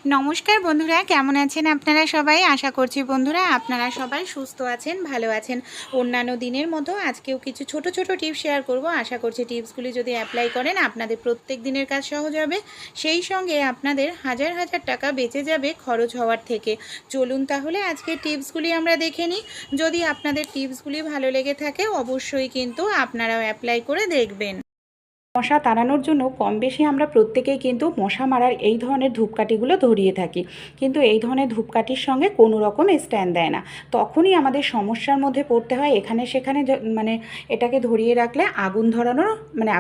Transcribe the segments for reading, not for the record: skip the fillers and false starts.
নমস্কার বন্ধুরা, কেমন আছেন আপনারা সবাই? আশা করছি বন্ধুরা আপনারা সবাই সুস্থ আছেন, ভালো আছেন। অন্যান্য দিনের মতো আজকেও কিছু ছোট ছোট টিপস শেয়ার করব। আশা করছি টিপসগুলি যদি অ্যাপ্লাই করেন আপনাদের প্রত্যেক দিনের কাজ সহজ হবে, সেই সঙ্গে আপনাদের হাজার হাজার টাকা বেঁচে যাবে খরচ হওয়ার থেকে। চলুন তাহলে আজকে টিপসগুলি আমরা দেখে নিই। যদি আপনাদের টিপসগুলি ভালো লেগে থাকে অবশ্যই কিন্তু আপনারাও অ্যাপ্লাই করে দেখবেন। মশা তাড়ানোর জন্য কম বেশি আমরা প্রত্যেকেই কিন্তু মশা মারার এই ধরনের ধূপকাঠিগুলো ধরিয়ে থাকি, কিন্তু এই ধরনের ধূপকাঠির সঙ্গে কোনো রকম স্ট্যান্ড দেয় না। তখনই আমাদের সমস্যার মধ্যে পড়তে হয়। এখানে সেখানে এটাকে ধরিয়ে রাখলে আগুন ধরানোর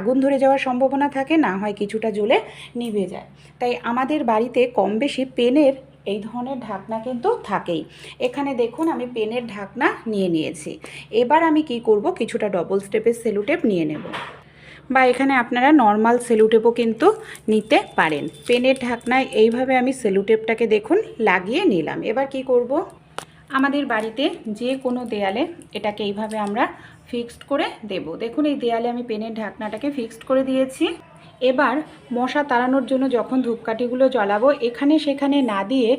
আগুন ধরে যাওয়ার সম্ভাবনা থাকে, না হয় কিছুটা জ্বলে নিভে যায়। তাই আমাদের বাড়িতে কম বেশি পেনের এই ধরনের ঢাকনা কিন্তু থাকেই। এখানে দেখুন আমি পেনের ঢাকনা নিয়ে নিয়েছি। এবার আমি কি করব, কিছুটা ডবল স্টেপের সেলুটেপ নিয়ে নেব, বা এখানে আপনারা নর্মাল সেলুটেপও কিন্তু নিতে পারেন। পেনের ঢাকনায় এইভাবে আমি সেলুটেপটাকে দেখুন লাগিয়ে নিলাম। এবার কি করব, আমাদের বাড়িতে যে কোনো দেয়ালে এটাকে এইভাবে আমরা ফিক্সড করে দেব। দেখুন এই দেয়ালে আমি পেনের ঢাকনাটাকে ফিক্সড করে দিয়েছি। এবার মশা তাড়ানোর জন্য যখন ধূপকাঠিগুলো জ্বালাবো এখানে সেখানে না দিয়ে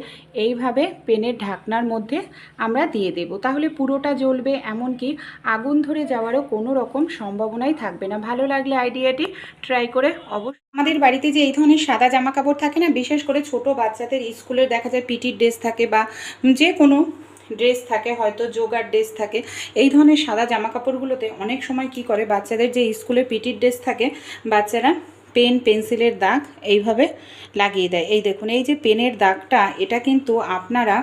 এইভাবে পেনের ঢাকনার মধ্যে আমরা দিয়ে দেব, তাহলে পুরোটা জ্বলবে, এমনকি আগুন ধরে যাওয়ারও কোনো রকম সম্ভাবনাই থাকবে না। ভালো লাগলে আইডিয়াটি ট্রাই করে অবশ্যই। আমাদের বাড়িতে যে এই ধরনের সাদা জামা কাপড় থাকে না, বিশেষ করে ছোট বাচ্চাদের স্কুলের দেখা যায় পিটির ড্রেস থাকে, বা যে কোনো ড্রেস থাকে, হয়তো যোগার ড্রেস থাকে, এই ধরনের সাদা জামা কাপড়গুলোতে অনেক সময় কি করে, বাচ্চাদের যে স্কুলে পিটির ড্রেস থাকে বাচ্চারা পেন পেন্সিলের দাগ এইভাবে লাগিয়ে দেয়। এই দেখুন এই যে পেনের দাগটা, এটা কিন্তু আপনারা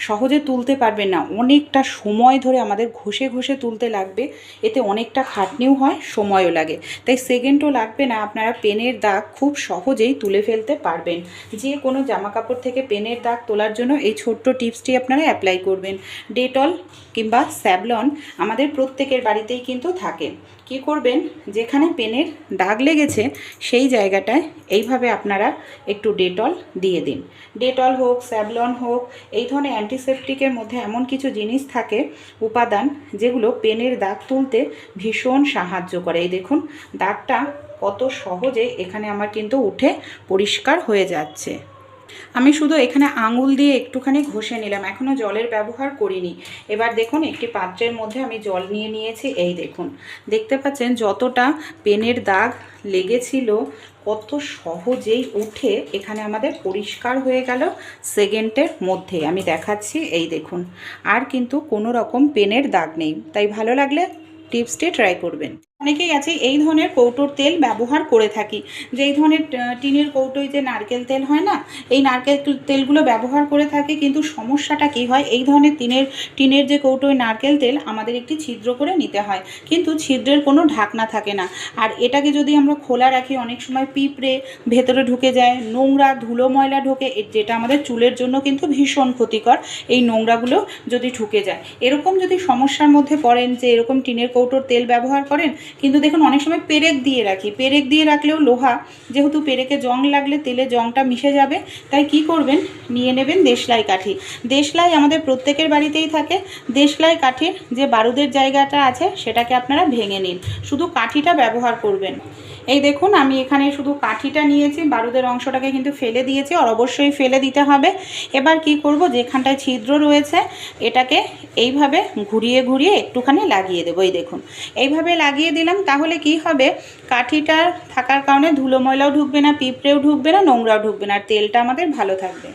সহজে তুলতে পারবেন না, অনেকটা সময় ধরে আমাদের ঘষে ঘষে তুলতে লাগবে। এতে অনেকটা খাটনিও হয়, সময়ও লাগে, তাই সেকেন্ডও লাগবে না, আপনারা পেনের দাগ খুব সহজেই তুলে ফেলতে পারবেন। যে কোনো জামা কাপড় থেকে পেনের দাগ তোলার জন্য এই ছোট্ট টিপসটি আপনারা অ্যাপ্লাই করবেন। ডেটল কিংবা স্যাভলন আমাদের প্রত্যেকের বাড়িতেই কিন্তু থাকে। কি করবেন, যেখানে পেনের দাগ লেগেছে সেই জায়গাটায় এইভাবে আপনারা একটু ডেটল দিয়ে দিন। ডেটল হোক, স্যাভলন হোক, এই ধরনের অ্যান্টিসেপটিকের মধ্যে এমন কিছু জিনিস থাকে, উপাদান, যেগুলো পেনের দাগ তুলতে ভীষণ সাহায্য করে। এই দেখুন দাগটা কত সহজে এখানে আমার কিন্তু উঠে পরিষ্কার হয়ে যাচ্ছে। আমি শুধু এখানে আঙুল দিয়ে একটুখানি ঘষে নিলাম, এখনও জলের ব্যবহার করিনি। এবার দেখুন একটি পাত্রের মধ্যে আমি জল নিয়ে নিয়েছি। এই দেখুন দেখতে পাচ্ছেন যতটা পেনের দাগ লেগেছিল কত সহজেই উঠে এখানে আমাদের পরিষ্কার হয়ে গেল সেকেন্ডের মধ্যে। আমি দেখাচ্ছি, এই দেখুন আর কিন্তু কোনো রকম পেনের দাগ নেই। তাই ভালো লাগলে টিপসটি ট্রাই করবেন। অনেকেই আছে এই ধরনের কৌটোর তেল ব্যবহার করে থাকি, যে এই ধরনের টিনের কৌটোয় যে নারকেল তেল হয় না, এই নারকেল তেলগুলো ব্যবহার করে থাকি। কিন্তু সমস্যাটা কি হয়, এই ধরনের টিনের যে কৌটোয় নারকেল তেল আমাদের একটি ছিদ্র করে নিতে হয়, কিন্তু ছিদ্রের কোনো ঢাকনা থাকে না। আর এটাকে যদি আমরা খোলা রাখি অনেক সময় পিঁপড়ে ভেতরে ঢুকে যায়, নোংরা ধুলো ময়লা ঢোকে, যেটা আমাদের চুলের জন্য কিন্তু ভীষণ ক্ষতিকর। এই নোংরাগুলো যদি ঢুকে যায়, এরকম যদি সমস্যার মধ্যে পড়েন যে এরকম টিনের কৌটোর তেল ব্যবহার করেন, কিন্তু দেখুন অনেক সময় পেরেক দিয়ে রাখি, পেরেক দিয়ে রাখলেও লোহা, যেহেতু পেরেকে জং লাগলে তেলে জংটা মিশে যাবে, তাই কি করবেন, নিয়ে নেবেন দেশলাই কাঠি। দেশলাই আমাদের প্রত্যেকের বাড়িতেই থাকে। দেশলাই কাঠির যে বারুদের জায়গাটা আছে সেটাকে আপনারা ভেঙে নিন, শুধু কাঠিটা ব্যবহার করবেন। এই দেখুন আমি এখানে শুধু কাঠিটা নিয়েছি, বারুদের অংশটাকে কিন্তু ফেলে দিয়েছি, আর অবশ্যই ফেলে দিতে হবে। এবার কি করব, যেখানটায় ছিদ্র রয়েছে এটাকে এইভাবে ঘুরিয়ে ঘুরিয়ে একটুখানি লাগিয়ে দেবো। এই দেখুন এইভাবে লাগিয়ে দিলাম, তাহলে কি হবে, কাঠিটা থাকার কারণে ধুলো ময়লাও ঢুকবে না, পিঁপড়েও ঢুকবে না, নোংরাও ঢুকবে না, আর তেলটা আমাদের ভালো থাকবে।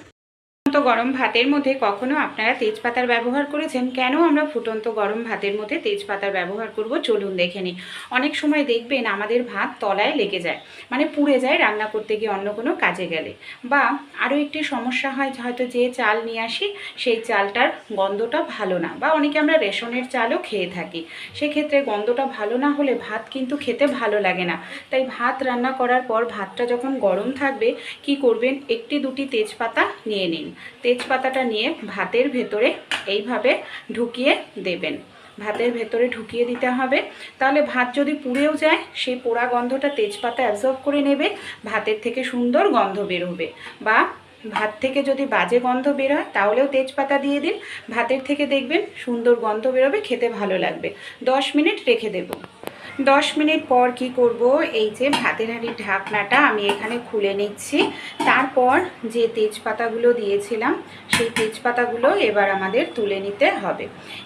ফুটন্ত গরম ভাতের মধ্যে কখনো আপনারা তেজপাতার ব্যবহার করেছেন? কেন আমরা ফুটন্ত গরম ভাতের মধ্যে তেজপাতার ব্যবহার করব চলুন দেখে নিই। অনেক সময় দেখবেন আমাদের ভাত তলায় লেগে যায়, মানে পুড়ে যায় রান্না করতে গিয়ে অন্য কোনো কাজে গেলে। বা আরও একটি সমস্যা হয়, হয়তো যে চাল নিয়ে আসি সেই চালটার গন্ধটা ভালো না, বা অনেকে আমরা রেশনের চালও খেয়ে থাকি, সেক্ষেত্রে গন্ধটা ভালো না হলে ভাত কিন্তু খেতে ভালো লাগে না। তাই ভাত রান্না করার পর ভাতটা যখন গরম থাকবে কি করবেন, একটি দুটি তেজপাতা নিয়ে নিন। তেজপাতাটা নিয়ে ভাতের ভেতরে এইভাবে ঢুকিয়ে দেবেন, ভাতের ভেতরে ঢুকিয়ে দিতে হবে। তাহলে ভাত যদি পুড়েও যায় সেই পোড়া গন্ধটা তেজপাতা অ্যাবজর্ব করে নেবে, ভাতের থেকে সুন্দর গন্ধ বের হবে। বা ভাত থেকে যদি বাজে গন্ধ বের হয় তাহলেও তেজপাতা দিয়ে দিন, ভাতের থেকে দেখবেন সুন্দর গন্ধ বেরোবে, খেতে ভালো লাগবে। 10 মিনিট রেখে দেব। 10 মিনিট পর কি করব, এই যে ভাতের হাঁড়ির ঢাকনাটা আমি এখানে খুলে নিচ্ছি। তারপর যে তেজপাতাগুলো দিয়েছিলাম সেই তেজপাতাগুলো এবার আমাদের তুলে নিতে হবে।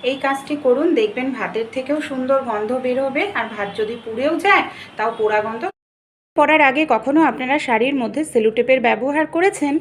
এই কাজটি করুন, দেখবেন ভাতের থেকেও সুন্দর গন্ধ বের হবে। আর ভাত যদি পুড়েও যায় তাও পোড়া গন্ধ। পড়ার আগে কখনো আপনারা শাড়ির মধ্যে সেলোটেপের ব্যবহার করেছেন?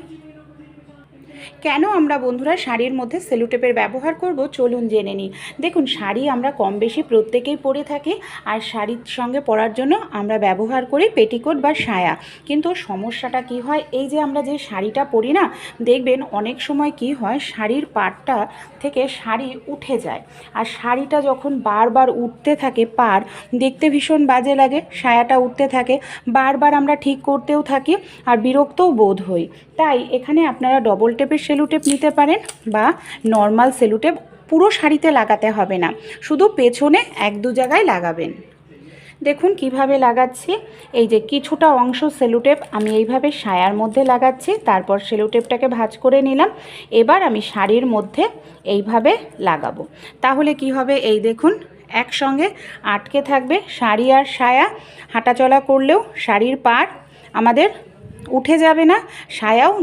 কেন আমরা বন্ধুরা শাড়ির মধ্যে সেলোটেপের ব্যবহার করব চলুন জেনে নিই। দেখুন, শাড়ি আমরা কম বেশি প্রত্যেকেই পরে থাকি, আর শাড়ির সঙ্গে পরার জন্য আমরা ব্যবহার করি পেটিকোট বা সায়া। কিন্তু সমস্যাটা কি হয়, এই যে আমরা যে শাড়িটা পরি না, দেখবেন অনেক সময় কি হয়, শাড়ির পাড়টা থেকে শাড়ি উঠে যায়। আর শাড়িটা যখন বারবার উঠতে থাকে পাড়, দেখতে ভীষণ বাজে লাগে। সায়াটা উঠতে থাকে, বারবার আমরা ঠিক করতেও থাকি আর বিরক্তও বোধ হই। তাই এখানে আপনারা ডবল টেপের সেলোটেপ নিতে পারেন বা নর্মাল সেলোটেপ। পুরো শাড়িতে লাগাতে হবে না, শুধু পেছনে 1-2 জায়গায় লাগাবেন। দেখুন কিভাবে লাগাচ্ছি। এই যে কিছুটা অংশ সেলোটেপ আমি এইভাবে সায়ার মধ্যে লাগাচ্ছি, তারপর সেলোটেপটাকে ভাঁজ করে নিলাম। এবার আমি শাড়ির মধ্যে এইভাবে লাগাবো। তাহলে কি হবে, এই দেখুন একসঙ্গে আটকে থাকবে শাড়ি আর সায়া। হাঁটাচলা করলেও শাড়ির পাড় আমাদের উঠে যাবে না, সায়াও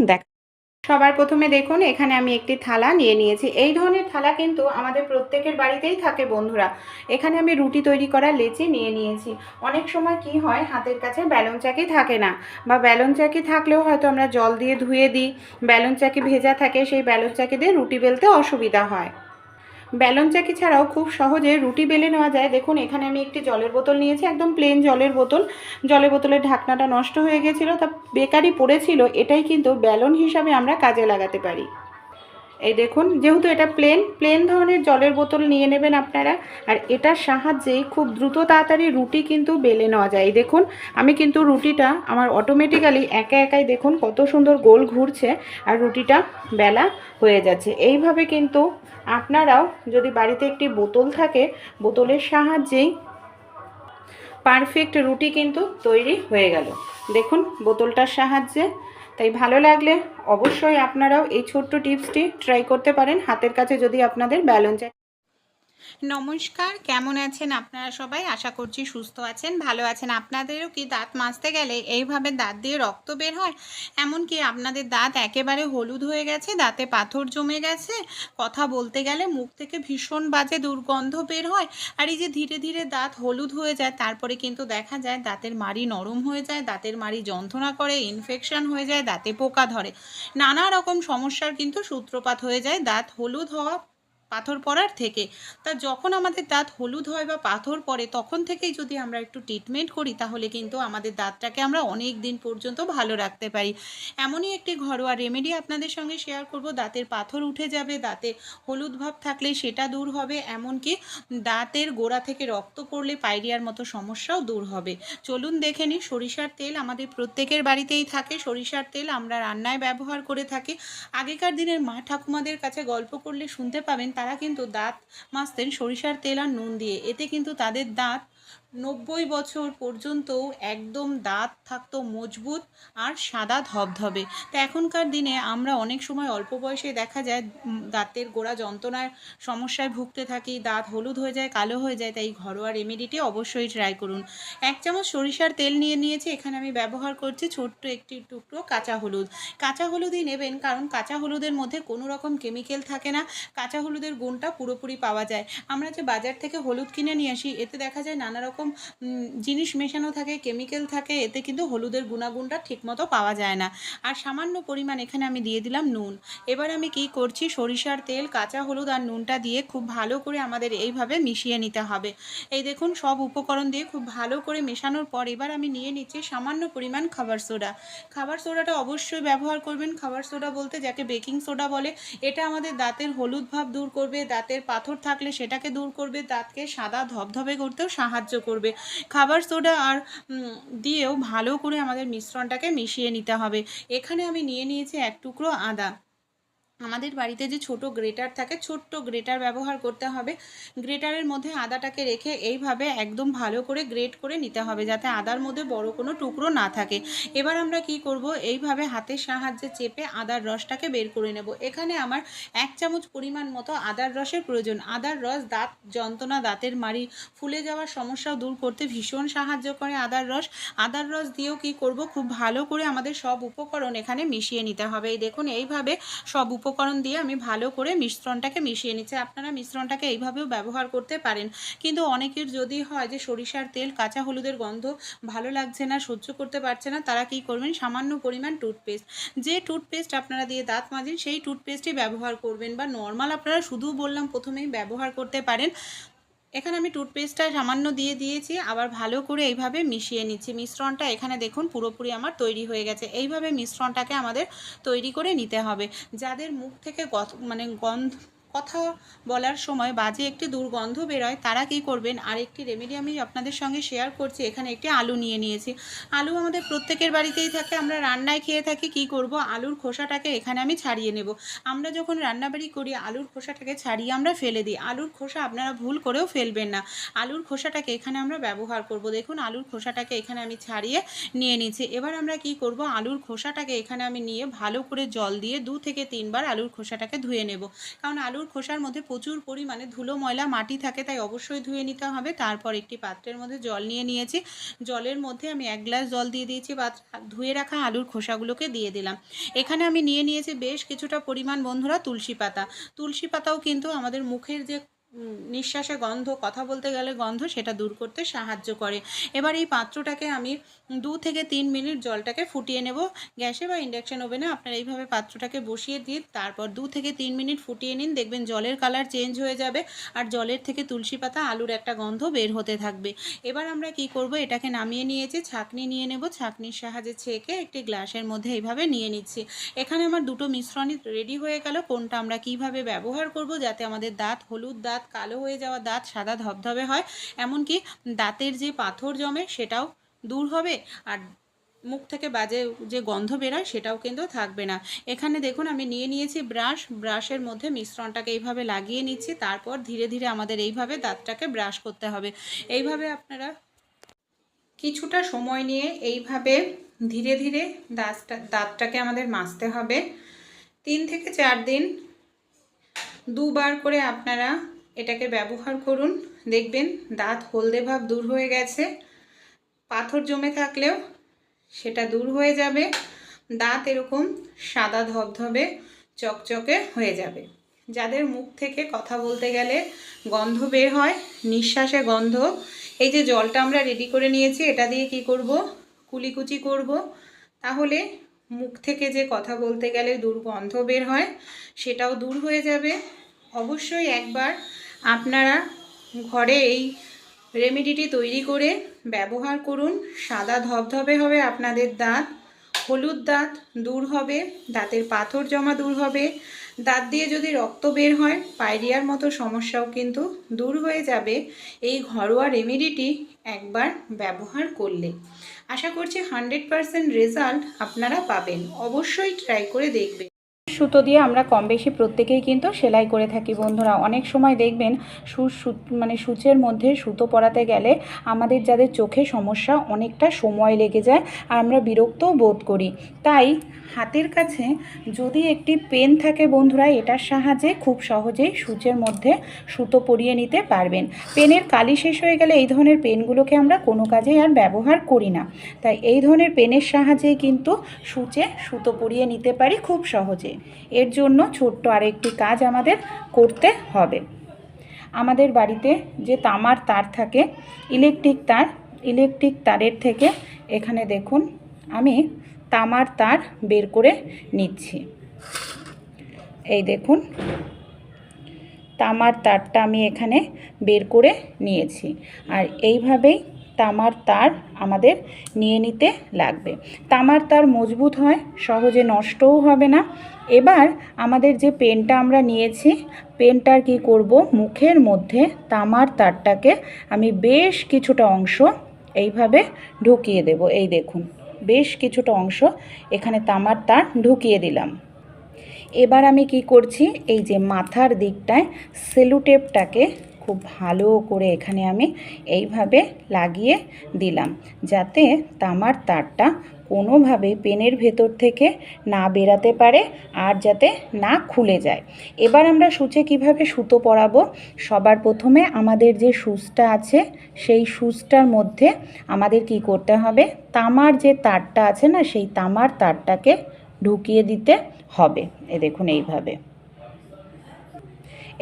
সবার প্রথমে দেখুন এখানে আমি একটি থালা নিয়ে নিয়েছি। এই ধরনের থালা কিন্তু আমাদের প্রত্যেকের বাড়িতেই থাকে বন্ধুরা। এখানে আমি রুটি তৈরি করা লেচি নিয়ে নিয়েছি। অনেক সময় কি হয়, হাতের কাছে ব্যালন চাকি থাকে না, বা ব্যালন চাকি থাকলেও হয়তো আমরা জল দিয়ে ধুয়ে দিই, ব্যালন চাকি ভেজা থাকে, সেই ব্যালন চাকি দিয়ে রুটি বেলতে অসুবিধা হয়। ব্যালন চাকি ছাড়াও খুব সহজে রুটি বেলে নেওয়া যায়। দেখুন এখানে আমি একটি জলের বোতল নিয়েছি, একদম প্লেন জলের বোতল। জলের বোতলের ঢাকনাটা নষ্ট হয়ে গেছিলো, তা বেকারি পড়েছিল। এটাই কিন্তু ব্যালন হিসাবে আমরা কাজে লাগাতে পারি। এই দেখুন, যেহেতু এটা প্লেন ধরনের জলের বোতল নিয়ে নেবেন আপনারা। আর এটার সাহায্যেই খুব দ্রুত তাড়াতাড়ি রুটি কিন্তু বেলে নেওয়া যায়। এই দেখুন, আমি কিন্তু রুটিটা আমার অটোমেটিক্যালি একা একাই দেখুন কত সুন্দর গোল ঘুরছে, আর রুটিটা বেলা হয়ে যাচ্ছে। এইভাবে কিন্তু আপনারাও, যদি বাড়িতে একটি বোতল থাকে, বোতলের সাহায্যেই পারফেক্ট রুটি কিন্তু তৈরি হয়ে গেল দেখুন বোতলটার সাহায্যে। তাই ভালো লাগলে অবশ্যই আপনারাও এই ছোট্ট টিপসটি ট্রাই করতে পারেন, হাতের কাছে যদি আপনাদের ব্যালন চাই। নমস্কার, কেমন আছেন আপনারা সবাই? আশা করছি সুস্থ আছেন, ভালো আছেন। আপনাদেরও কি দাঁত মাজতে গেলে এইভাবে দাঁত দিয়ে রক্ত বের হয়? এমনকি আপনাদের দাঁত একেবারে হলুদ হয়ে গেছে, দাঁতে পাথর জমে গেছে, কথা বলতে গেলে মুখ থেকে ভীষণ বাজে দুর্গন্ধ বের হয়। আর এই যে ধীরে ধীরে দাঁত হলুদ হয়ে যায়, তারপরে কিন্তু দেখা যায় দাঁতের মাড়ি নরম হয়ে যায়, দাঁতের মাড়ি যন্ত্রণা করে, ইনফেকশন হয়ে যায়, দাঁতে পোকা ধরে, নানা রকম সমস্যার কিন্তু সূত্রপাত হয়ে যায় দাঁত হলুদ হওয়া, পাথর পড়ার থেকে। তা যখন আমাদের দাঁত হলুদ হয় বা পাথর পড়ে, তখন থেকেই যদি আমরা একটু ট্রিটমেন্ট করি, তাহলে কিন্তু আমাদের দাঁতটাকে আমরা অনেক দিন পর্যন্ত ভালো রাখতে পারি। এমনই একটি ঘরোয়া রেমেডি আপনাদের সঙ্গে শেয়ার করব। দাঁতের পাথর উঠে যাবে, দাঁতে হলুদ ভাব থাকলে সেটা দূর হবে, এমনকি দাঁতের গোড়া থেকে রক্ত পড়লে পায়রিয়ার মতো সমস্যাও দূর হবে। চলুন দেখে নিই। সরিষার তেল আমাদের প্রত্যেকের বাড়িতেই থাকে। সরিষার তেল আমরা রান্নায় ব্যবহার করে থাকি। আগেকার দিনের মা ঠাকুমাদের কাছে গল্প করলে শুনতে পাবেন, তারা কিন্তু দাঁত মাজতেন সরিষার তেল আর নুন দিয়ে। এতে কিন্তু তাদের দাঁত 90 বছর পর্যন্তও একদম দাঁত থাকতো মজবুত আর সাদা ধবধবে। তো এখনকার দিনে আমরা অনেক সময় অল্প বয়সে দেখা যায় দাঁতের গোড়া যন্ত্রণার সমস্যায় ভুগতে থাকি, দাঁত হলুদ হয়ে যায়, কালো হয়ে যায়। তাই ঘরোয়া রেমেডিটি অবশ্যই ট্রাই করুন। 1 চামচ সরিষার তেল নিয়ে নিয়েছি। এখানে আমি ব্যবহার করছি ছোট্ট একটি টুকরো কাঁচা হলুদ। কাঁচা হলুদই নেবেন, কারণ কাঁচা হলুদের মধ্যে কোনো রকম কেমিক্যাল থাকে না। কাঁচা হলুদের গুণটা পুরোপুরি পাওয়া যায়। আমরা যে বাজার থেকে হলুদ কিনে নিয়ে আসি, এতে দেখা যায় নানা রকম জিনিস মেশানো থাকে, কেমিক্যাল থাকে, এতে কিন্তু হলুদের গুণাগুণটা ঠিকমতো পাওয়া যায় না। আর সামান্য পরিমাণ এখানে আমি দিয়ে দিলাম নুন। এবার আমি কি করছি, সরিষার তেল, কাঁচা হলুদ আর নুনটা দিয়ে খুব ভালো করে আমাদের এইভাবে মিশিয়ে নিতে হবে। এই দেখুন, সব উপকরণ দিয়ে খুব ভালো করে মেশানোর পর এবার আমি নিয়ে নিচ্ছি সামান্য পরিমাণ খাবার সোডা। খাবার সোডাটা অবশ্যই ব্যবহার করবেন। খাবার সোডা বলতে যাকে বেকিং সোডা বলে। এটা আমাদের দাঁতের হলুদ ভাব দূর করবে, দাঁতের পাথর থাকলে সেটাকে দূর করবে, দাঁতকে সাদা ধবধবে করতেও সাহায্য করবে। খাবার সোডা আর দিয়েও ভালো করে আমাদের মিশ্রণটাকে মিশিয়ে নিতে হবে। এখানে আমি নিয়ে নিয়েছি 1 টুকরো আদা। আমাদের বাড়িতে যে ছোট গ্রেটার থাকে, ছোট্ট গ্রেটার ব্যবহার করতে হবে। গ্রেটারের মধ্যে আদাটাকে রেখে এইভাবে একদম ভালো করে গ্রেট করে নিতে হবে, যাতে আদার মধ্যে বড় কোনো টুকরো না থাকে। এবার আমরা কি করব, এইভাবে হাতের সাহায্যে চেপে আদার রসটাকে বের করে নেব। এখানে আমার 1 চামচ পরিমাণ মতো আদার রসের প্রয়োজন। আদার রস দাঁত যন্ত্রণা, দাঁতের মাড়ি ফুলে যাওয়ার সমস্যাও দূর করতে ভীষণ সাহায্য করে আদার রস। আদার রস দিয়েও কি করব, খুব ভালো করে আমাদের সব উপকরণ এখানে মিশিয়ে নিতে হবে। এই দেখুন, এইভাবে সব উপকরণ দিয়ে আমি ভালো করে মিশ্রণটাকে মিশিয়ে নিচ্ছি। আপনারা মিশ্রণটাকে এইভাবেও ব্যবহার করতে পারেন। কিন্তু অনেকের যদি হয় যে সরিষার তেল, কাঁচা হলুদের গন্ধ ভালো লাগছে না, সহ্য করতে পারছে না, তারা কি করবেন, সামান্য পরিমাণ টুথপেস্ট, যে টুথপেস্ট আপনারা দিয়ে দাঁত মাজেন সেই টুথপেস্টই ব্যবহার করবেন, বা নর্মাল আপনারা শুধু বললাম প্রথমেই ব্যবহার করতে পারেন। এখানে আমি টুথপেস্টটা সামান্য দিয়ে দিয়েছি, আবার ভালো করে এইভাবে মিশিয়ে নিচ্ছি। মিশ্রণটা এখানে দেখুন পুরোপুরি আমার তৈরি হয়ে গেছে। এইভাবে মিশ্রণটাকে আমাদের তৈরি করে নিতে হবে। যাদের মুখ থেকে কথা বলার সময় বাজে একটি দুর্গন্ধ বেরোয়, তারা কি করবেন, আরেকটি রেমেডি আমি আপনাদের সঙ্গে শেয়ার করছি। এখানে একটি আলু নিয়ে নিয়েছি। আলু আমাদের প্রত্যেকের বাড়িতেই থাকে, আমরা রান্নায় খেয়ে থাকি। কি করব, আলুর খোসাটাকে এখানে আমি ছাড়িয়ে নেব। আমরা যখন রান্নাবাড়ি করি আলুর খোসাটাকে ছাড়িয়ে আমরা ফেলে দিই। আলুর খোসা আপনারা ভুল করেও ফেলবেন না। আলুর খোসাটাকে এখানে আমরা ব্যবহার করব। দেখুন, আলুর খোসাটাকে এখানে আমি ছাড়িয়ে নিয়ে নিচ্ছি। এবার আমরা কি করব, আলুর খোসাটাকে এখানে আমি নিয়ে ভালো করে জল দিয়ে 2 থেকে 3 বার আলুর খোসাটাকে ধুয়ে নেব। কারণ আলুর খোসার মধ্যে প্রচুর পরিমাণে ধুলো, ময়লা, মাটি থাকে, তাই অবশ্যই ধুয়ে নিতে হবে। তারপর একটি পাত্রের মধ্যে জল নিয়ে নিয়েছি। জলের মধ্যে আমি 1 গ্লাস জল দিয়ে দিয়েছি, বা ধুয়ে রাখা আলুর খোসাগুলোকে দিয়ে দিলাম। এখানে আমি নিয়ে নিয়েছি বেশ কিছুটা পরিমাণ বন্ধুরা তুলসী পাতা। তুলসী পাতাও কিন্তু আমাদের মুখের যে নিঃশ্বাসে গন্ধ, কথা বলতে গেলে গন্ধ, সেটা দূর করতে সাহায্য করে। এবার এই পাত্রটাকে আমি 2 থেকে 3 মিনিট জলটাকে ফুটিয়ে নেব। গ্যাসে বা ইন্ডাকশন ওভেনে আপনারা এইভাবে পাত্রটাকে বসিয়ে দিয়ে তারপর 2 থেকে 3 মিনিট ফুটিয়ে নিন। দেখবেন জলের কালার চেঞ্জ হয়ে যাবে, আর জলের থেকে তুলসী পাতা, আলুর একটা গন্ধ বের হতে থাকবে। এবার আমরা কি করব, এটাকে নামিয়ে নিয়েছি, ছাঁকনি নিয়ে নেব। ছাঁকনির সাহায্যে ছেঁকে একটি গ্লাসের মধ্যে এইভাবে নিয়ে নিচ্ছি। এখানে আমার দুটো মিশ্রণই রেডি হয়ে গেল। কোনটা আমরা কিভাবে ব্যবহার করব যাতে আমাদের দাঁত, হলুদ দাঁত, কালো হয়ে যাওয়া দাঁত সাদা ধবধবে হয়, এমনকি দাঁতের যে পাথর জমে সেটাও দূর হবে, আর মুখ থেকে বাজে যে গন্ধ বেরোয় সেটাও কিন্তু থাকবে না। এখানে দেখুন আমি নিয়ে নিয়েছি ব্রাশের মধ্যে মিশ্রণটাকে এইভাবে লাগিয়ে নিচ্ছি। তারপর ধীরে ধীরে আমাদের এইভাবে দাঁতটাকে ব্রাশ করতে হবে। এইভাবে আপনারা কিছুটা সময় নিয়ে এইভাবে ধীরে ধীরে দাঁতটাকে আমাদের মাজতে হবে। 3 থেকে 4 দিন 2 বার করে আপনারা এটাকে ব্যবহার করুন। দেখবেন দাঁত হলদে ভাব দূর হয়ে গেছে। পাথর জমে থাকলেও সেটা দূর হয়ে যাবে। দাঁত এরকম সাদা ধবধবে চকচকে হয়ে যাবে। যাদের মুখ থেকে কথা বলতে গেলে গন্ধ বের হয়, নিঃশ্বাসে গন্ধ, এই যে জলটা আমরা রেডি করে নিয়েছি, এটা দিয়ে কি করব, কুলিকুচি করব। তাহলে মুখ থেকে যে কথা বলতে গেলে দুর্গন্ধ বের হয় সেটাও দূর হয়ে যাবে। অবশ্যই একবার আপনারা ঘরে এই রেমেডিটি তৈরি করে ব্যবহার করুন। সাদা ধবধবে হবে আপনাদের দাঁত, হলুদ দাঁত দূর হবে, দাঁতের পাথর জমা দূর হবে, দাঁত দিয়ে যদি রক্ত বের হয়, পায়রিয়ার মতো সমস্যাও কিন্তু দূর হয়ে যাবে এই ঘরোয়া রেমেডিটি একবার ব্যবহার করলে। আশা করছি 100% রেজাল্ট আপনারা পাবেন। অবশ্যই ট্রাই করে দেখবেন। সুতো দিয়ে আমরা কম বেশি প্রত্যেকেই কিন্তু সেলাই করে থাকি বন্ধুরা। অনেক সময় দেখবেন সূচের মধ্যে সুতো পরাতে গেলে আমাদের যাদের চোখে সমস্যা, অনেকটা সময় লেগে যায় আর আমরা বিরক্তও বোধ করি। তাই হাতের কাছে যদি একটি পেন থাকে বন্ধুরা, এটার সাহায্যে খুব সহজেই সূচের মধ্যে সুতো পরিয়ে নিতে পারবেন। পেনের কালি শেষ হয়ে গেলে এই ধরনের পেনগুলোকে আমরা কোনো কাজেই আর ব্যবহার করি না। তাই এই ধরনের পেনের সাহায্যেই কিন্তু সূচে সুতো পরিয়ে নিতে পারি খুব সহজে। এর জন্য ছোট্ট আরেকটি কাজ আমাদের করতে হবে। আমাদের বাড়িতে যে তামার তার থাকে, ইলেকট্রিক তারের থেকে এখানে দেখুন আমি তামার তার বের করে নিচ্ছি। এই দেখুন তামার তারটা আমি এখানে বের করে নিয়েছি, আর এইভাবেই তামার তার আমাদের নিয়ে নিতে লাগবে। তামার তার মজবুত হয়, সহজে নষ্টও হবে না। এবার আমাদের যে পেনটা আমরা নিয়েছি, পেনটার কি করব, মুখের মধ্যে তামার তারটাকে আমি বেশ কিছুটা অংশ এইভাবে ঢুকিয়ে দেব। এই দেখুন বেশ কিছুটা অংশ এখানে তামার তার ঢুকিয়ে দিলাম। এবার আমি কি করছি, এই যে মাথার দিকটায় সেলো টেপটাকে খুব ভালো করে এখানে আমি এইভাবে লাগিয়ে দিলাম, যাতে তামার তারটা কোনোভাবেই পেনের ভেতর থেকে না বেরাতে পারে আর যাতে না খুলে যায়। এবার আমরা সূচে কিভাবে সুতো পরাবো, সবার প্রথমে আমাদের যে সুচটা আছে সেই সুচটার মধ্যে আমাদের কি করতে হবে, তামার যে তারটা আছে না, সেই তামার তারটাকে ঢুকিয়ে দিতে হবে। এই দেখুন এইভাবে,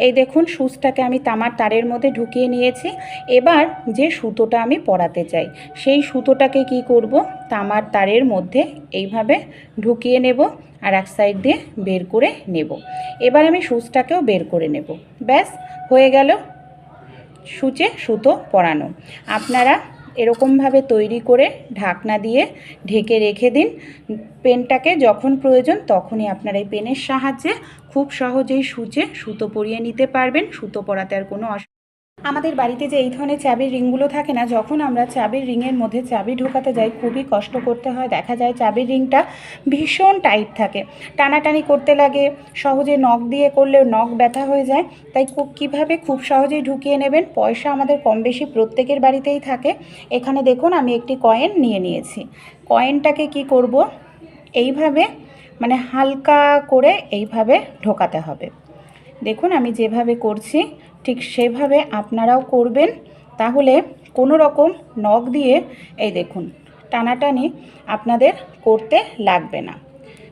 এই দেখুন সুচটাকে আমি তামার তারের মধ্যে ঢুকিয়ে নিয়েছি। এবার যে সুতোটা আমি পরাতে চাই সেই সুতোটাকে কি করব, তামার তারের মধ্যে এইভাবে ঢুকিয়ে নেব আর এক সাইড দিয়ে বের করে নেব। এবার আমি সুচটাকেও বের করে নেব। ব্যাস হয়ে গেল সূচে সুতো পরানো। আপনারা এরকমভাবে তৈরি করে ঢাকনা দিয়ে ঢেকে রেখে দিন। পেনটাকে যখন প্রয়োজন তখনই আপনারা এই পেনের সাহায্যে খুব সহজেই সূচে সুতো পরিয়ে নিতে পারবেন। সুতো পরাতে আর কোনো আমাদের বাড়িতে যে এই ধরনের চাবির রিংগুলো থাকে না, যখন আমরা চাবির রিংয়ের মধ্যে চাবি ঢোকাতে যাই খুবই কষ্ট করতে হয়। দেখা যায় চাবির রিংটা ভীষণ টাইট থাকে, টানাটানি করতে লাগে, সহজে নখ দিয়ে করলেও নখ ব্যথা হয়ে যায়। তাই কীভাবে খুব সহজেই ঢুকিয়ে নেবেন। পয়সা আমাদের কম বেশি প্রত্যেকের বাড়িতেই থাকে। এখানে দেখুন আমি একটি কয়েন নিয়ে নিয়েছি। কয়েনটাকে কি করব, এইভাবে মানে হালকা করে এইভাবে ঢোকাতে হবে। দেখুন আমি যেভাবে করছি ঠিক সেভাবে আপনারাও করবেন, তাহলে কোনো রকম নখ দিয়ে এই দেখুন টানাটানি আপনাদের করতে লাগবে না।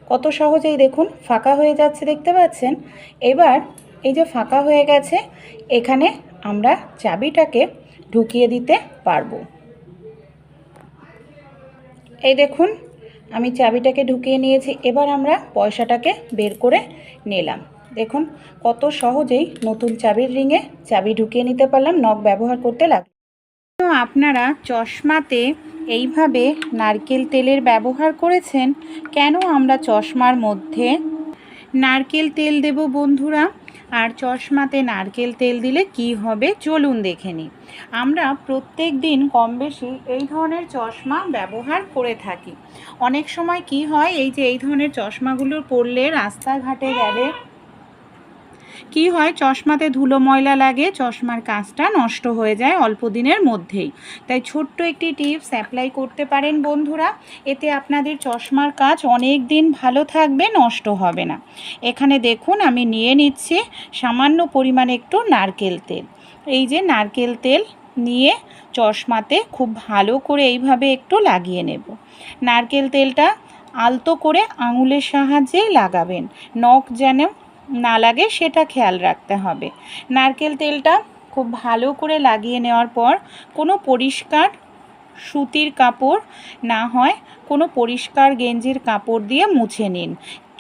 কত সহজেই দেখুন ফাঁকা হয়ে যাচ্ছে, দেখতে পাচ্ছেন। এবার এই যে ফাঁকা হয়ে গেছে, এখানে আমরা চাবিটাকে ঢুকিয়ে দিতে পারবো। এই দেখুন আমি চাবিটাকে ঢুকিয়ে নিয়েছি। এবার আমরা পয়সাটাকে বের করে নিলাম। দেখুন কত সহজেই নতুন চাবির রিংয়ে চাবি ঢুকিয়ে নিতে পারলাম, নখ ব্যবহার করতে লাগলো। তো আপনারা চশমাতে এইভাবে নারকেল তেলের ব্যবহার করেছেন, কেন আমরা চশমার মধ্যে নারকেল তেল দেব বন্ধুরা? আর চশমাতে নারকেল তেল দিলে কি হবে চলুন দেখে নিই। আমরা প্রত্যেক দিন কম বেশি এই ধরনের চশমা ব্যবহার করে থাকি। অনেক সময় কি হয়, এই যে এই ধরনের চশমাগুলো পরলে রাস্তাঘাটে গেলে কি হয়, চশমাতে ধুলো ময়লা লাগে, চশমার কাঁচটা নষ্ট হয়ে যায় অল্প দিনের মধ্যেই। তাই ছোট্ট একটি টিপস অ্যাপ্লাই করতে পারেন বন্ধুরা, এতে আপনাদের চশমার কাঁচ অনেক দিন ভালো থাকবে, নষ্ট হবে না। এখানে দেখুন আমি নিয়ে নিচ্ছি সামান্য পরিমাণে একটু নারকেল তেল। এই যে নারকেল তেল নিয়ে চশমাতে খুব ভালো করে এইভাবে একটু লাগিয়ে নেব। নারকেল তেলটা আলতো করে আঙুলের সাহায্যেই লাগাবেন, নখ যেন না লাগে সেটা খেয়াল রাখতে হবে। নারকেল তেলটা খুব ভালো করে লাগিয়ে নেওয়ার পর কোনো পরিষ্কার সুতির কাপড় না হয় কোনো পরিষ্কার গেঞ্জির কাপড় দিয়ে মুছে নিন।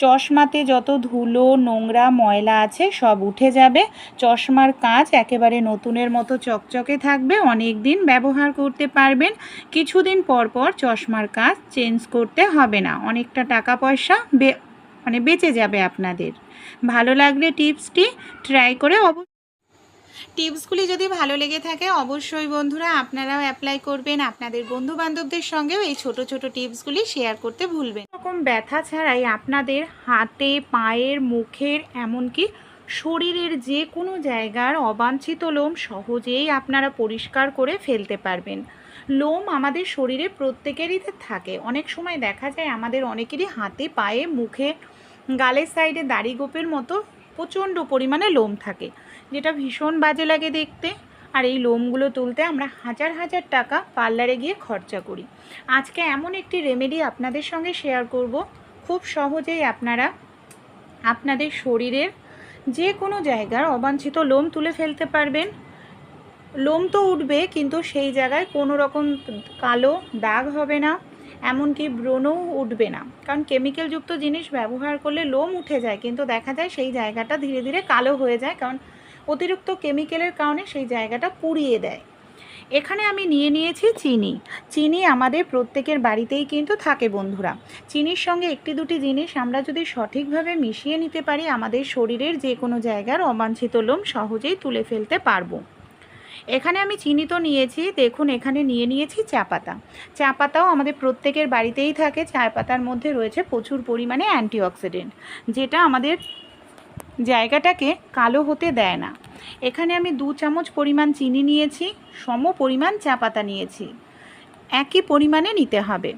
চশমাতে যত ধুলো নোংরা ময়লা আছে সব উঠে যাবে, চশমার কাঁচ একেবারে নতুনের মতো চকচকে থাকবে, অনেক দিন ব্যবহার করতে পারবেন। কিছুদিন পর পর চশমার কাঁচ চেঞ্জ করতে হবে না, অনেকটা টাকা পয়সা বেঁচে যাবে আপনাদের। ভালো লাগলে টিপসটি ট্রাই করে টিপসগুলি যদি ভালো লেগে থাকে অবশ্যই বন্ধুরা আপনারাও অ্যাপ্লাই করবেন। আপনাদের বন্ধু বান্ধবদের সঙ্গেও এই ছোট ছোট টিপসগুলি শেয়ার করতে ভুলবেন। এরকম ব্যথা ছাড়াই আপনাদের হাতে, পায়ের, মুখের, এমনকি শরীরের যে কোনো জায়গার অবাঞ্ছিত লোম সহজেই আপনারা পরিষ্কার করে ফেলতে পারবেন। লোম আমাদের শরীরে প্রত্যেকেরই থাকে। অনেক সময় দেখা যায় আমাদের অনেকেরই হাতে, পায়ে, মুখে, গালের সাইডে দাড়ি গোপের মতো প্রচণ্ড পরিমাণে লোম থাকে, যেটা ভীষণ বাজে লাগে দেখতে। আর এই লোমগুলো তুলতে আমরা হাজার হাজার টাকা পার্লারে গিয়ে খরচা করি। আজকে এমন একটি রেমেডি আপনাদের সঙ্গে শেয়ার করব, খুব সহজেই আপনারা আপনাদের শরীরের যে কোনো জায়গার অবাঞ্ছিত লোম তুলে ফেলতে পারবেন। লোম তো উঠবে কিন্তু সেই জায়গায় কোনো রকম কালো দাগ হবে না, এমনকি ব্রণও উঠবে না। কারণ কেমিক্যালযুক্ত জিনিস ব্যবহার করলে লোম উঠে যায়, কিন্তু দেখা যায় সেই জায়গাটা ধীরে ধীরে কালো হয়ে যায়, কারণ অতিরিক্ত কেমিক্যালের কারণে সেই জায়গাটা পুড়িয়ে দেয়। এখানে আমি নিয়ে নিয়েছি চিনি। চিনি আমাদের প্রত্যেকের বাড়িতেই কিন্তু থাকে বন্ধুরা। চিনির সঙ্গে একটি দুটি জিনিস আমরা যদি সঠিকভাবে মিশিয়ে নিতে পারি, আমাদের শরীরের যে কোনো জায়গার অবাঞ্ছিত লোম সহজেই তুলে ফেলতে পারবো। এখানে আমি চিনি তো নিয়েছি, দেখুন এখানে নিয়ে নিয়েছি চা পাতা। চা পাতাও আমাদের প্রত্যেকের বাড়িতেই থাকে। চা পাতার মধ্যে রয়েছে প্রচুর পরিমাণে অ্যান্টিঅক্সিডেন্ট, যেটা আমাদের জায়গাটাকে কালো হতে দেয় না। এখানে আমি 2 চামচ পরিমাণ চিনি নিয়েছি, সম পরিমাণ চা পাতা নিয়েছি, একই পরিমাণে নিতে হবে।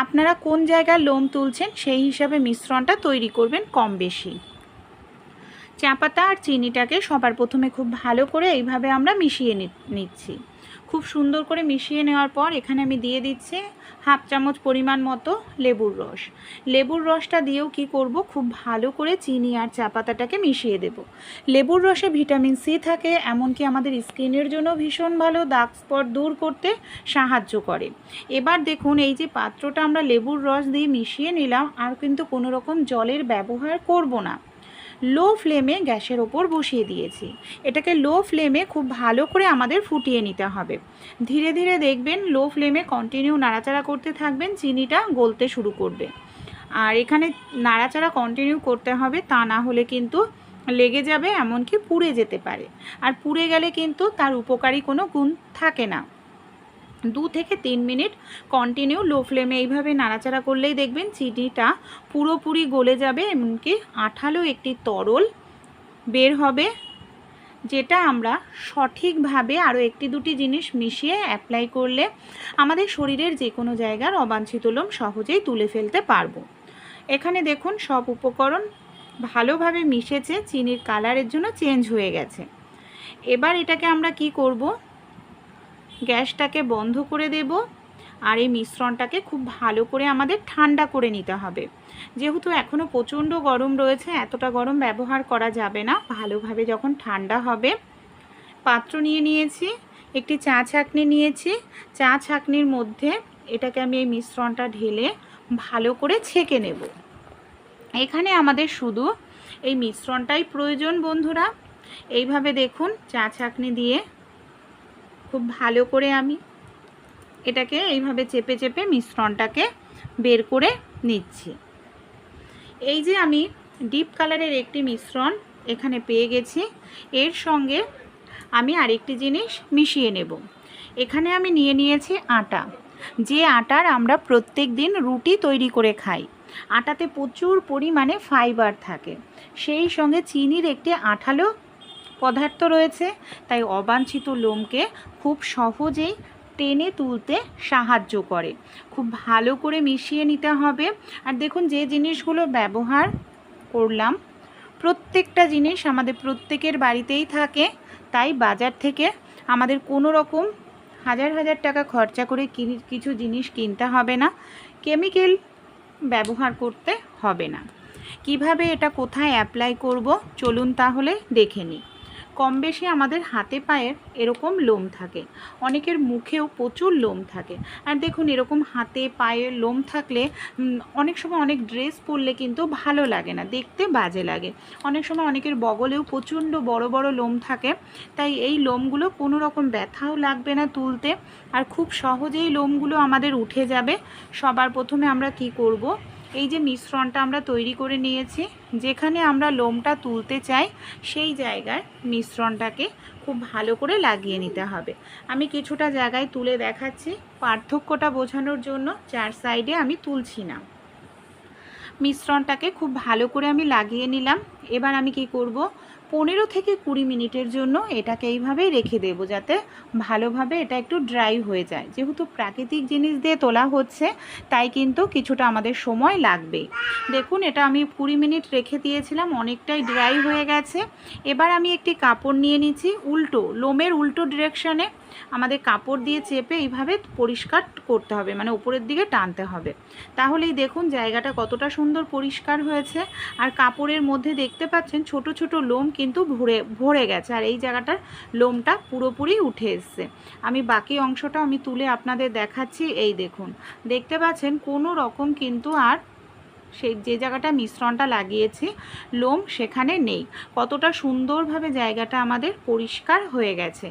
আপনারা কোন জায়গায় লোম তুলছেন সেই হিসাবে মিশ্রণটা তৈরি করবেন কম বেশি। চা পাতা আর চিনিটাকে সবার প্রথমে খুব ভালো করে এইভাবে আমরা মিশিয়ে নিচ্ছি। খুব সুন্দর করে মিশিয়ে নেওয়ার পর এখানে আমি দিয়ে দিচ্ছি 1/2 চামচ পরিমাণ মতো লেবুর রস। লেবুর রসটা দিয়েও কি করব, খুব ভালো করে চিনি আর চা পাতাটাকে মিশিয়ে দেব। লেবুর রসে ভিটামিন সি থাকে, এমনকি আমাদের স্কিনের জন্য ভীষণ ভালো, দাগ স্পট দূর করতে সাহায্য করে। এবার দেখুন এই যে পাত্রটা আমরা লেবুর রস দিয়ে মিশিয়ে নিলাম, আর কিন্তু কোনো রকম জলের ব্যবহার করব না। লো ফ্লেমে গ্যাসের ওপর বসিয়ে দিয়েছি। এটাকে লো ফ্লেমে খুব ভালো করে আমাদের ফুটিয়ে নিতে হবে। ধীরে ধীরে দেখবেন লো ফ্লেমে কন্টিনিউ নাড়াচাড়া করতে থাকবেন, চিনিটা গলতে শুরু করবে। আর এখানে নাড়াচাড়া কন্টিনিউ করতে হবে, তা না হলে কিন্তু লেগে যাবে, এমনকি পুড়ে যেতে পারে। আর পুড়ে গেলে কিন্তু তার উপকারী কোনো গুণ থাকে না। 2 থেকে 3 মিনিট কন্টিনিউ লো ফ্লেমে এইভাবে নাড়াচাড়া করলেই দেখবেন চিনিটা পুরোপুরি গলে যাবে, এমনকি আঠালো একটি তরল বের হবে, যেটা আমরা সঠিকভাবে আরও 1-2টি জিনিস মিশিয়ে অ্যাপ্লাই করলে আমাদের শরীরের যে কোনো জায়গার অবাঞ্ছিত লোম সহজেই তুলে ফেলতে পারবো। এখানে দেখুন সব উপকরণ ভালোভাবে মিশেছে, চিনির কালারের জন্য চেঞ্জ হয়ে গেছে। এবার এটাকে আমরা কি করব, গ্যাসটাকে বন্ধ করে দেব। আর এই মিশ্রণটাকে খুব ভালো করে আমাদের ঠান্ডা করে নিতে হবে। যেহেতু এখনও প্রচণ্ড গরম রয়েছে, এতটা গরম ব্যবহার করা যাবে না। ভালোভাবে যখন ঠান্ডা হবে, পাত্র নিয়ে নিয়েছি, একটি চা ছাঁকনি নিয়েছি। চা ছাঁকনির মধ্যে এটাকে আমি এই মিশ্রণটা ঢেলে ভালো করে ছেঁকে নেব। এখানে আমাদের শুধু এই মিশ্রণটাই প্রয়োজন বন্ধুরা। এইভাবে দেখুন চা ছাঁকনি দিয়ে খুব ভালো করে আমি এটাকে এইভাবে চেপে চেপে মিশ্রণটাকে বের করে নিচ্ছি। এই যে আমি ডিপ কালারের একটি মিশ্রণ এখানে পেয়ে গেছি, এর সঙ্গে আমি আরেকটি জিনিস মিশিয়ে নেব। এখানে আমি নিয়ে নিয়েছি আটা, যে আটার আমরা প্রত্যেক দিন রুটি তৈরি করে খাই। আটাতে প্রচুর পরিমাণে ফাইবার থাকে, সেই সঙ্গে চিনির একটি আঠালো পদার্থ রয়েছে, তাই অবাঞ্ছিত লোমকে খুব সহজেই টেনে তুলতে সাহায্য করে। খুব ভালো করে মিশিয়ে নিতে হবে। আর দেখুন যে জিনিসগুলো ব্যবহার করলাম, প্রত্যেকটা জিনিস আমাদের প্রত্যেকের বাড়িতেই থাকে, তাই বাজার থেকে আমাদের কোনো রকম হাজার হাজার টাকা খরচা করে কিছু জিনিস কিনতে হবে না, কেমিক্যাল ব্যবহার করতে হবে না। কিভাবে এটা কোথায় অ্যাপ্লাই করব চলুন তাহলে দেখে নিই। কম বেশি আমাদের হাতে পায়ের এরকম লোম থাকে, অনেকের মুখেও প্রচুর লোম থাকে। আর দেখুন এরকম হাতে পায়ে লোম থাকলে অনেক সময় অনেক ড্রেস পরলে কিন্তু ভালো লাগে না, দেখতে বাজে লাগে। অনেক সময় অনেকের বগলেও প্রচণ্ড বড় বড় লোম থাকে, তাই এই লোমগুলো কোনো রকম ব্যথাও লাগবে না তুলতে, আর খুব সহজেই লোমগুলো আমাদের উঠে যাবে। সবার প্রথমে আমরা কি করব, এই যে মিশ্রণটা আমরা তৈরি করে নিয়েছি, যেখানে আমরা লোমটা তুলতে চাই সেই জায়গায় মিশ্রণটাকে খুব ভালো করে লাগিয়ে নিতে হবে। আমি কিছুটা জায়গায় তুলে দেখাচ্ছি পার্থক্যটা বোঝানোর জন্য, 4 সাইডে আমি তুলছি না। মিশ্রণটাকে খুব ভালো করে আমি লাগিয়ে নিলাম। এবার আমি কি করব, 15 থেকে 20 মিনিটের জন্য এটাকে এইভাবেই রেখে দেব, যাতে ভালোভাবে এটা একটু ড্রাই হয়ে যায়। যেহেতু প্রাকৃতিক জিনিস দিয়ে তোলা হচ্ছে, তাই কিন্তু কিছুটা আমাদের সময় লাগবে। দেখুন এটা আমি 20 মিনিট রেখে দিয়েছিলাম, অনেকটাই ড্রাই হয়ে গেছে। এবার আমি একটি কাপড় নিয়ে নিচ্ছি, উল্টো লোমের উল্টো ডিরেকশানে আমাদের কাপড় দিয়ে চেপে এইভাবে পরিষ্কার করতে হবে, মানে উপরের দিকে টানতে হবে। তাহলেই দেখুন জায়গাটা কতটা সুন্দর পরিষ্কার হয়েছে। আর কাপড়ের মধ্যে দেখতে পাচ্ছেন ছোট ছোট লোম কিন্তু ভরে গেছে, আর এই জায়গাটার লোমটা পুরোপুরি উঠে এসছে। আমি বাকি অংশটা আমি তুলে আপনাদের দেখাচ্ছি। এই দেখুন, দেখতে পাচ্ছেন কোনো রকম কিন্তু আর সেই যে জায়গাটা মিশ্রণটা লাগিয়েছি লোম সেখানে নেই। কতটা সুন্দরভাবে জায়গাটা আমাদের পরিষ্কার হয়ে গেছে।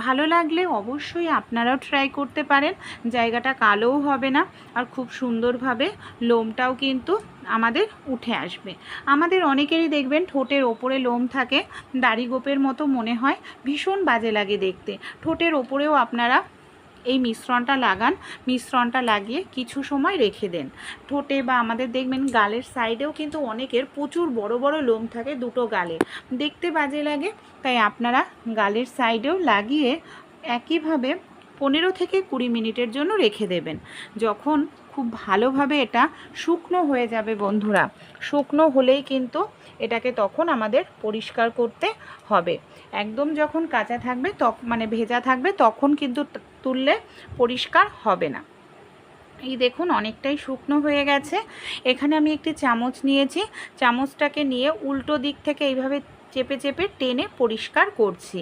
ভালো লাগলে অবশ্যই আপনারাও ট্রাই করতে পারেন। জায়গাটা কালোও হবে না, আর খুব সুন্দরভাবে লোমটাও কিন্তু আমাদের উঠে আসবে। আমাদের অনেকেরই দেখবেন ঠোঁটের ওপরে লোম থাকে, দাড়ি গোপের মতো মনে হয়, ভীষণ বাজে লাগে দেখতে। ঠোঁটের ওপরেও আপনারা এই মিশ্রণটা লাগান, মিশ্রণটা লাগিয়ে কিছু সময় রেখে দেন। ঠোঁটে বা আমাদের দেখবেন গালের সাইডেও কিন্তু অনেকের প্রচুর বড় বড় লোম থাকে দুটো গালে, দেখতে বাজে লাগে। তাই আপনারা গালের সাইডেও লাগিয়ে একইভাবে 15 থেকে 20 মিনিটের জন্য রেখে দেবেন। যখন খুব ভালোভাবে এটা শুকনো হয়ে যাবে বন্ধুরা, শুকনো হলেই কিন্তু এটাকে তখন আমাদের পরিষ্কার করতে হবে। একদম যখন কাঁচা থাকবে মানে ভেজা থাকবে তখন কিন্তু তুললে পরিষ্কার হবে না। এই দেখুন অনেকটাই শুকনো হয়ে গেছে। এখানে আমি একটি চামচ নিয়েছি, চামচটাকে নিয়ে উল্টো দিক থেকে এইভাবে চেপে চেপে টেনে পরিষ্কার করছি।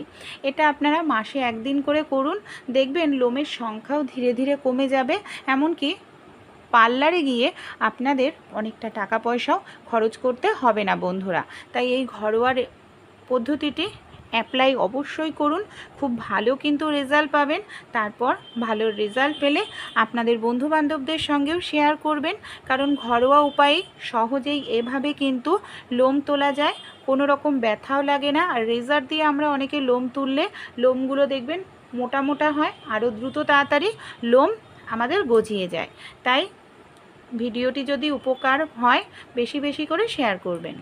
এটা আপনারা মাসে একদিন করে করুন, দেখবেন লোমের সংখ্যাও ধীরে ধীরে কমে যাবে। এমনকি পার্লারে গিয়ে আপনাদের অনেকটা টাকা পয়সাও খরচ করতে হবে না বন্ধুরা। তাই এই ঘরোয়া পদ্ধতিটি অ্যাপ্লাই অবশ্যই করুন, খুব ভালো কিন্তু রেজাল্ট পাবেন। তারপর ভালো রেজাল্ট পেলে আপনাদের বন্ধুবান্ধবদের সঙ্গেও শেয়ার করবেন, কারণ ঘরোয়া উপায়ে সহজেই এভাবে কিন্তু লোম তোলা যায়, কোনো রকম ব্যথাও লাগে না। আর রেজার দিয়ে আমরা অনেকে লোম তুললে লোমগুলো দেখবেন মোটা মোটা হয়, আরও দ্রুত তাড়াতাড়ি লোম আমাদের গজিয়ে যায়। তাই ভিডিওটি যদি উপকার হয় বেশি বেশি করে শেয়ার করবেন।